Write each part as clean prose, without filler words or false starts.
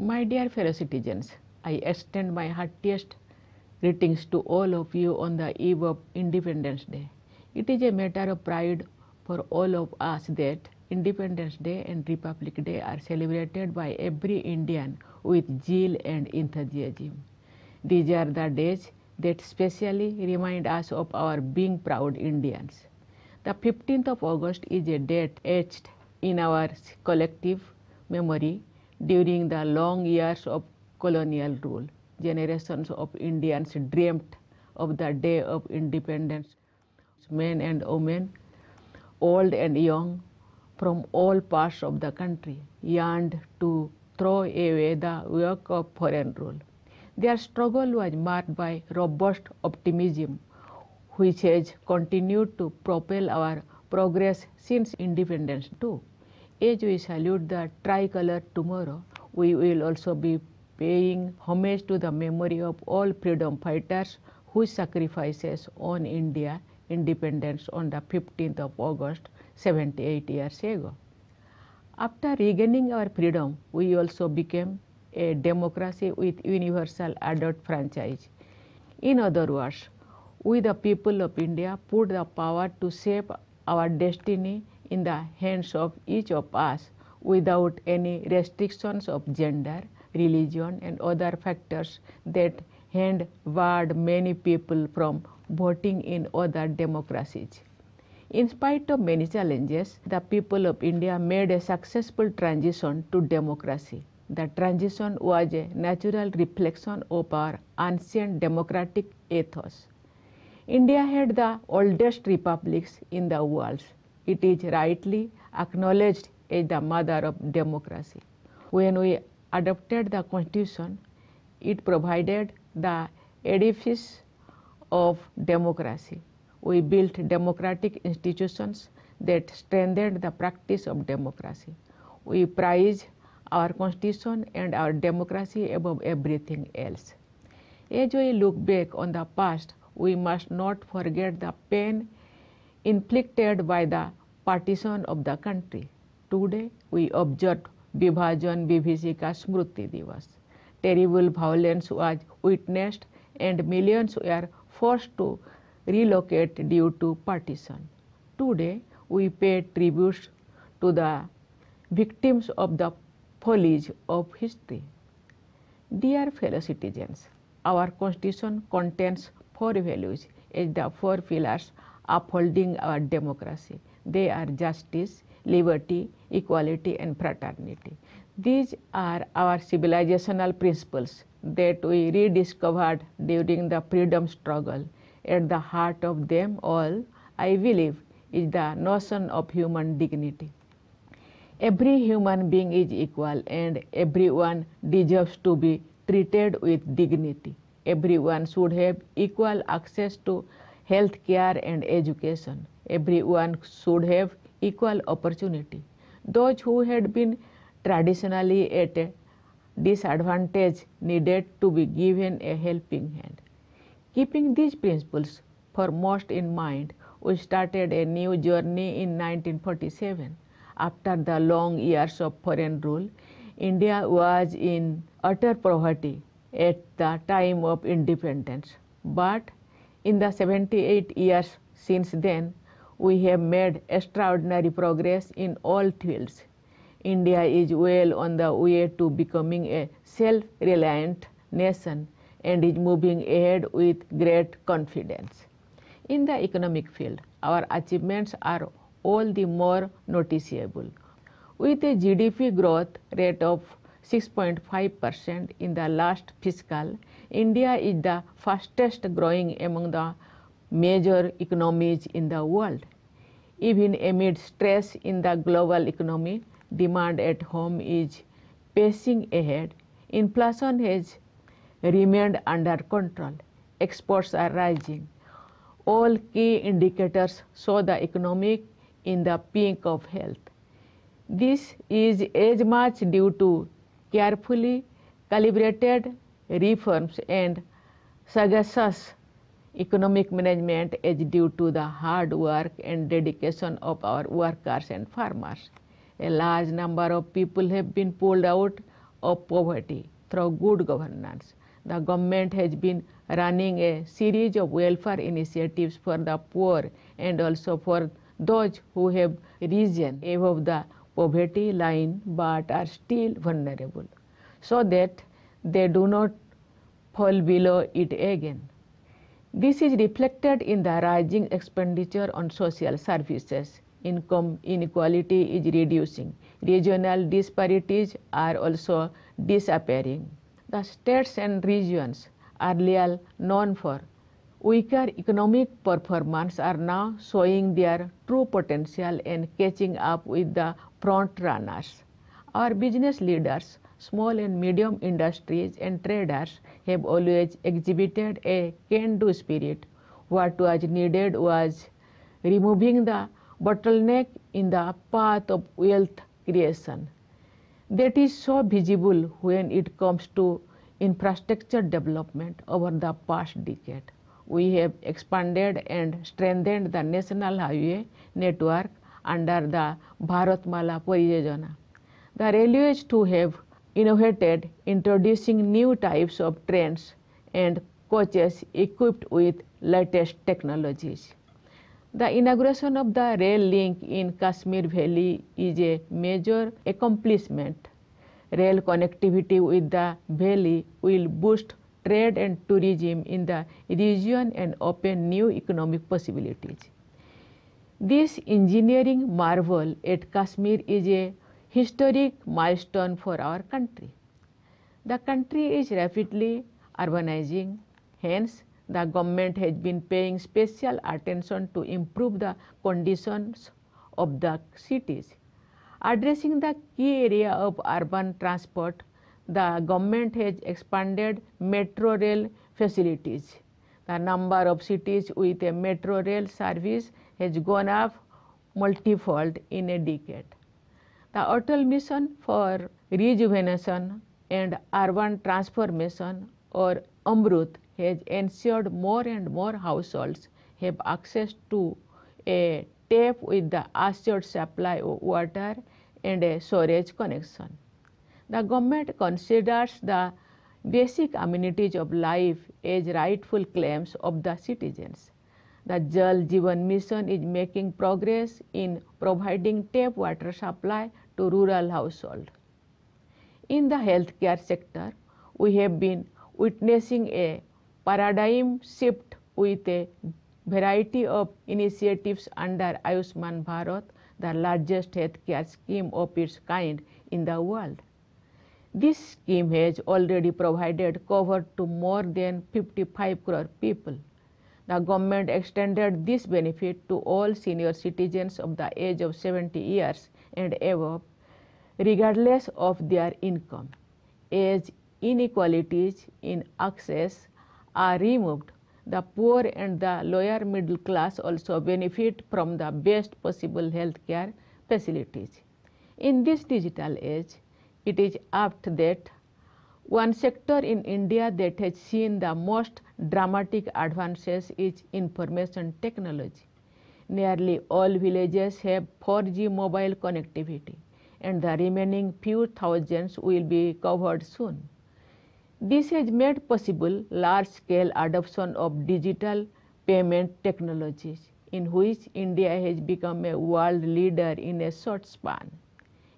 My dear fellow citizens, I extend my heartiest greetings to all of you on the eve of Independence Day. It is a matter of pride for all of us that Independence Day and Republic Day are celebrated by every Indian with zeal and enthusiasm. These are the days that specially remind us of our being proud Indians. The 15th of August is a date etched in our collective memory during the long years of colonial rule. Generations of Indians dreamt of the day of independence. Men and women, old and young, from all parts of the country, yearned to throw away the yoke of foreign rule. Their struggle was marked by robust optimism, which has continued to propel our progress since independence too. As we salute the tricolor tomorrow, we will also be paying homage to the memory of all freedom fighters whose sacrifices won India independence on the 15th of August 78 years ago. After regaining our freedom, we also became a democracy with universal adult franchise. In other words, we the people of India put the power to shape our destiny in the hands of each of us without any restrictions of gender, religion and other factors that had barred many people from voting in other democracies. In spite of many challenges, the people of India made a successful transition to democracy. The transition was a natural reflection of our ancient democratic ethos. India had the oldest republics in the world. It is rightly acknowledged as the mother of democracy. When we adopted the Constitution, it provided the edifice of democracy. We built democratic institutions that strengthened the practice of democracy. We prize our Constitution and our democracy above everything else. As we look back on the past, we must not forget the pain inflicted by the partition of the country. Today, we observe Vibhajan Vibhishika Smriti Divas. Terrible violence was witnessed and millions were forced to relocate due to partition. Today, we pay tributes to the victims of the follies of history. Dear fellow citizens, our Constitution contains four values as the four pillars upholding our democracy. They are justice, liberty, equality and fraternity. These are our civilizational principles that we rediscovered during the freedom struggle. At the heart of them all, I believe, is the notion of human dignity. Every human being is equal and everyone deserves to be treated with dignity. Everyone should have equal access to health care and education. Everyone should have equal opportunity. Those who had been traditionally at a disadvantage needed to be given a helping hand. Keeping these principles foremost in mind, we started a new journey in 1947. After the long years of foreign rule, India was in utter poverty at the time of independence. But in the 78 years since then, we have made extraordinary progress in all fields. India is well on the way to becoming a self-reliant nation and is moving ahead with great confidence. In the economic field, our achievements are all the more noticeable. With a GDP growth rate of 6.5% in the last fiscal, India is the fastest growing among the major economies in the world. Even amid stress in the global economy, demand at home is pacing ahead. Inflation has remained under control. Exports are rising. All key indicators show the economy in the peak of health. This is as much due to carefully calibrated reforms and sagacious economic management as due to the hard work and dedication of our workers and farmers. A large number of people have been pulled out of poverty through good governance. The government has been running a series of welfare initiatives for the poor and also for those who have risen above the poverty line but are still vulnerable, so that they do not fall below it again. This is reflected in the rising expenditure on social services. Income inequality is reducing. Regional disparities are also disappearing. The states and regions earlier known for weaker economic performance are now showing their true potential and catching up with the front runners. Our business leaders, small and medium industries and traders have always exhibited a can-do spirit. What was needed was removing the bottleneck in the path of wealth creation. That is so visible when it comes to infrastructure development over the past decade. We have expanded and strengthened the national highway network under the Bharatmala Pariyojana. The railways too have innovated, introducing new types of trains and coaches equipped with latest technologies. The inauguration of the rail link in Kashmir Valley is a major accomplishment. Rail connectivity with the valley will boost trade and tourism in the region and open new economic possibilities. This engineering marvel at Kashmir is a historic milestone for our country. The country is rapidly urbanizing, hence the government has been paying special attention to improve the conditions of the cities. Addressing the key area of urban transport, the government has expanded metro rail facilities. The number of cities with a metro rail service has gone up multifold in a decade. The Atal Mission for Rejuvenation and Urban Transformation, or AMRUT, has ensured more and more households have access to a tap with the assured supply of water and a storage connection. The government considers the basic amenities of life as rightful claims of the citizens. The Jal Jeevan Mission is making progress in providing tap water supply to rural households. In the healthcare sector, we have been witnessing a paradigm shift with a variety of initiatives under Ayushman Bharat, the largest healthcare scheme of its kind in the world. This scheme has already provided cover to more than 55 crore people. The government extended this benefit to all senior citizens of the age of 70 years and above, regardless of their income. As inequalities in access are removed, the poor and the lower middle class also benefit from the best possible healthcare facilities. In this digital age, it is apt that one sector in India that has seen the most dramatic advances is information technology. Nearly all villages have 4G mobile connectivity, and the remaining few thousands will be covered soon. This has made possible large-scale adoption of digital payment technologies, in which India has become a world leader in a short span.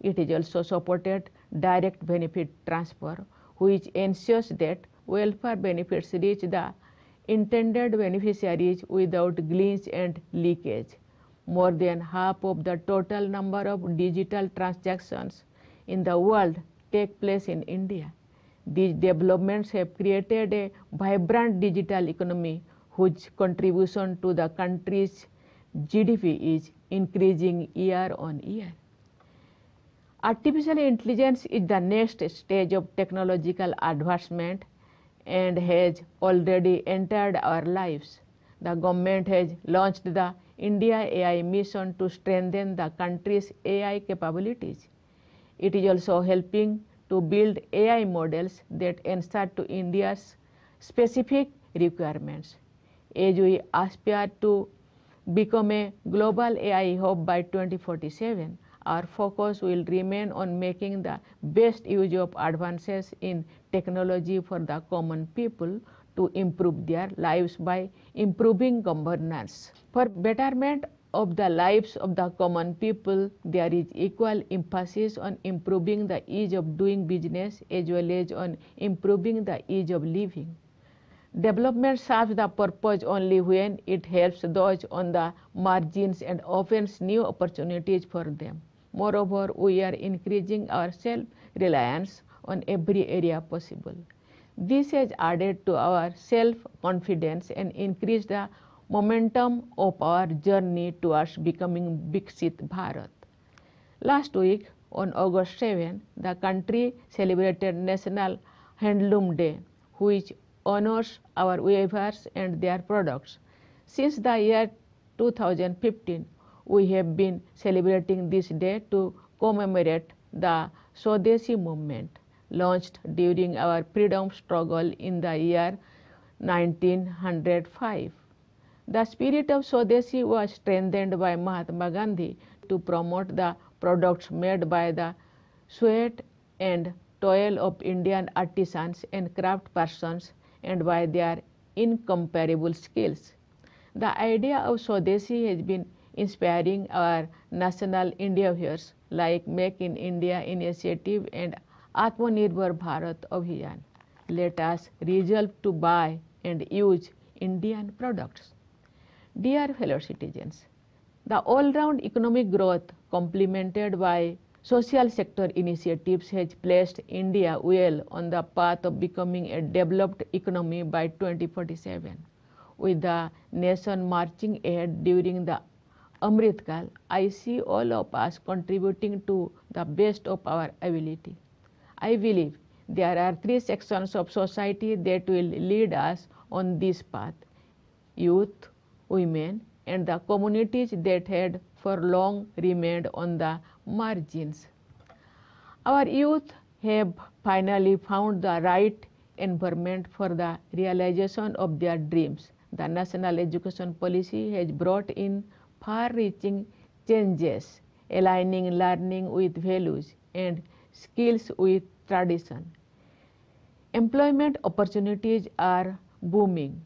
It has also supported direct benefit transfer, which ensures that welfare benefits reach the intended beneficiaries without glitch and leakage. More than half of the total number of digital transactions in the world take place in India. These developments have created a vibrant digital economy whose contribution to the country's GDP is increasing year on year. Artificial intelligence is the next stage of technological advancement and has already entered our lives. The government has launched the India AI mission to strengthen the country's AI capabilities. It is also helping to build AI models that answer to India's specific requirements. As we aspire to become a global AI hub by 2047, Our focus will remain on making the best use of advances in technology for the common people to improve their lives by improving governance. For betterment of the lives of the common people, there is equal emphasis on improving the ease of doing business as well as on improving the ease of living. Development serves the purpose only when it helps those on the margins and opens new opportunities for them. Moreover, we are increasing our self-reliance on every area possible. This has added to our self-confidence and increased the momentum of our journey towards becoming Viksit Bharat. Last week, on August 7, the country celebrated National Handloom Day, which honors our weavers and their products. Since the year 2015, we have been celebrating this day to commemorate the Swadeshi movement, launched during our freedom struggle in the year 1905. The spirit of Swadeshi was strengthened by Mahatma Gandhi to promote the products made by the sweat and toil of Indian artisans and craftspersons and by their incomparable skills. The idea of Swadeshi has been inspiring our national endeavors like Make in India initiative and Atmanirbhar Bharat Abhiyan. Let us resolve to buy and use Indian products. Dear fellow citizens, the all-round economic growth complemented by social sector initiatives has placed India well on the path of becoming a developed economy by 2047. With the nation marching ahead during the Amrit Kal, I see all of us contributing to the best of our ability. I believe there are three sections of society that will lead us on this path: youth, women, and the communities that had for long remained on the margins. Our youth have finally found the right environment for the realization of their dreams. The national education policy has brought in far-reaching changes, aligning learning with values and skills with tradition. Employment opportunities are booming.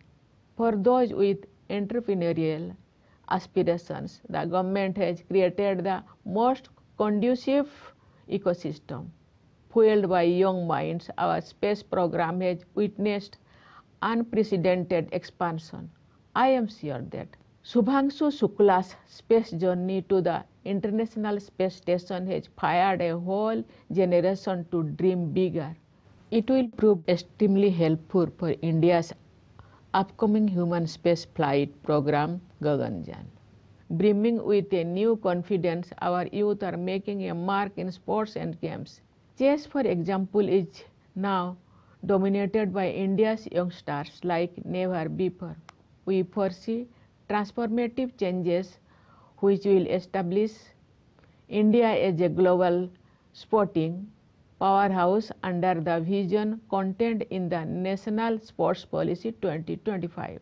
For those with entrepreneurial aspirations, the government has created the most conducive ecosystem. Fueled by young minds, our space program has witnessed unprecedented expansion. I am sure that Subhangshu Shukla's space journey to the International Space Station has fired a whole generation to dream bigger. It will prove extremely helpful for India's upcoming human space flight program Gaganyaan. Brimming with a new confidence, our youth are making a mark in sports and games. Chess, for example, is now dominated by India's youngsters like never before. We foresee transformative changes which will establish India as a global sporting powerhouse under the vision contained in the National Sports Policy 2025.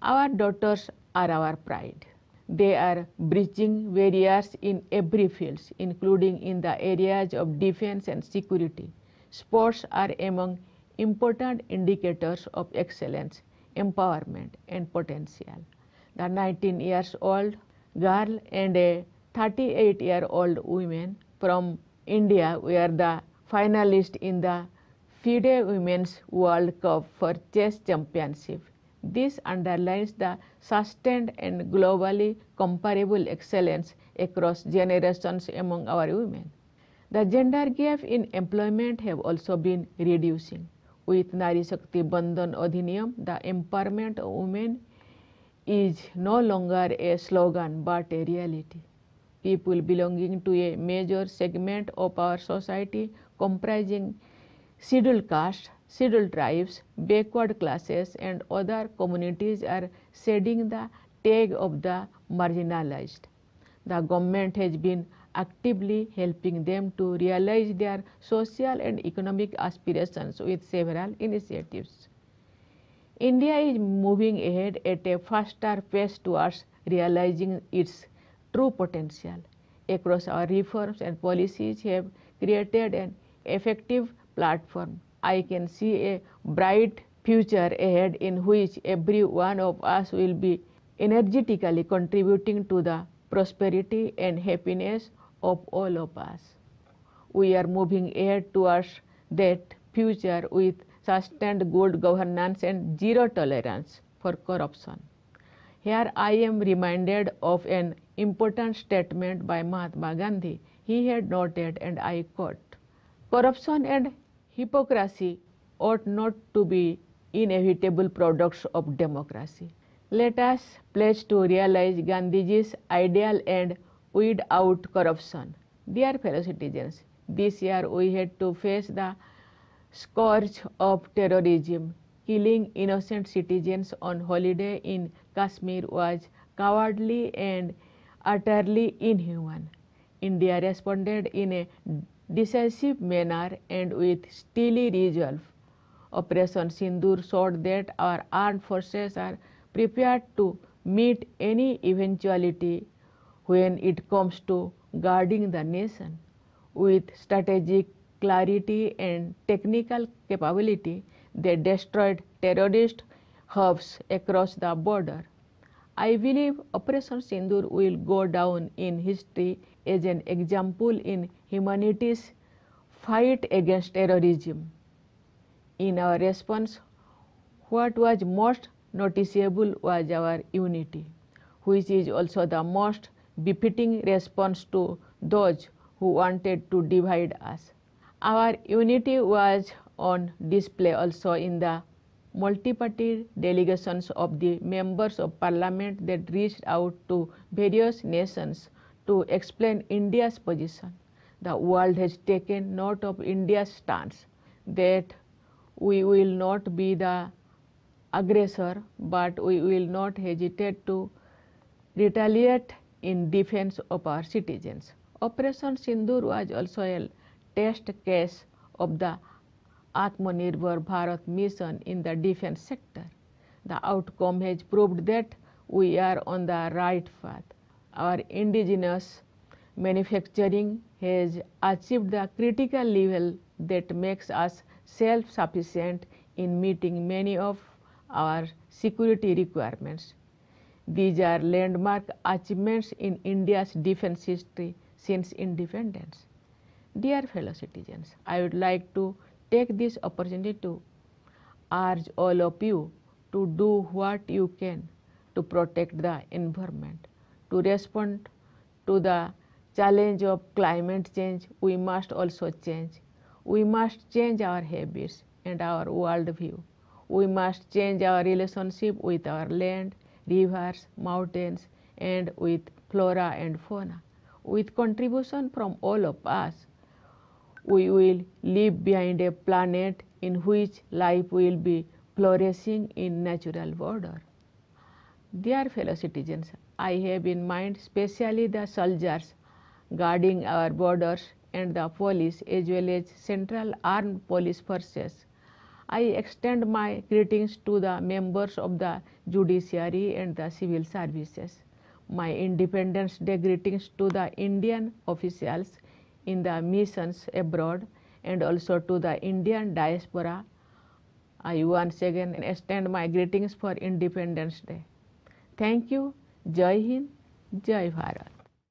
Our daughters are our pride. They are breaching barriers in every field, including in the areas of defense and security. Sports are among important indicators of excellence, empowerment, and potential. The 19-year-old girl and a 38-year-old woman from India were the finalists in the FIDE Women's World Cup for Chess Championship. This underlines the sustained and globally comparable excellence across generations among our women. The gender gap in employment have also been reducing. With Nari Shakti Bandhan Adhiniyam, the empowerment of women is no longer a slogan but a reality. People belonging to a major segment of our society comprising scheduled castes, scheduled tribes, backward classes, and other communities are shedding the tag of the marginalized. The government has been actively helping them to realize their social and economic aspirations with several initiatives. India is moving ahead at a faster pace towards realizing its true potential. across our reforms and policies have created an effective platform. I can see a bright future ahead in which every one of us will be energetically contributing to the prosperity and happiness of all of us. We are moving ahead towards that future with sustained good governance and zero tolerance for corruption. Here I am reminded of an important statement by Mahatma Gandhi. He had noted, and I quote, "Corruption and hypocrisy ought not to be inevitable products of democracy." Let us pledge to realize Gandhiji's ideal and weed out corruption. Dear fellow citizens, this year we had to face the scourge of terrorism. Killing innocent citizens on holiday in Kashmir was cowardly and utterly inhuman. India responded in a decisive manner and with steely resolve. Operation Sindoor showed that our armed forces are prepared to meet any eventuality when it comes to guarding the nation. With strategic clarity and technical capability, they destroyed terrorist hubs across the border. I believe Operation Sindoor will go down in history as an example in humanity's fight against terrorism. In our response, what was most noticeable was our unity, which is also the most befitting response to those who wanted to divide us. Our unity was on display also in the multi-party delegations of the members of parliament that reached out to various nations to explain India's position. The world has taken note of India's stance that we will not be the aggressor, but we will not hesitate to retaliate in defense of our citizens. Operation Sindoor was also a test case of the Atmanirbhar Bharat mission in the defense sector. The outcome has proved that we are on the right path. Our indigenous manufacturing has achieved the critical level that makes us self-sufficient in meeting many of our security requirements. These are landmark achievements in India's defense history since independence. Dear fellow citizens, I would like to take this opportunity to urge all of you to do what you can to protect the environment. To respond to the challenge of climate change, we must also change. We must change our habits and our worldview. We must change our relationship with our land, rivers, mountains, and with flora and fauna. With contribution from all of us, we will leave behind a planet in which life will be flourishing in natural order. Dear fellow citizens, I have in mind especially the soldiers guarding our borders and the police as well as central armed police forces. I extend my greetings to the members of the judiciary and the civil services. My Independence Day greetings to the Indian officials in the missions abroad and also to the Indian diaspora. I once again extend my greetings for Independence Day. Thank you. Jai Hind, Jai Bharat.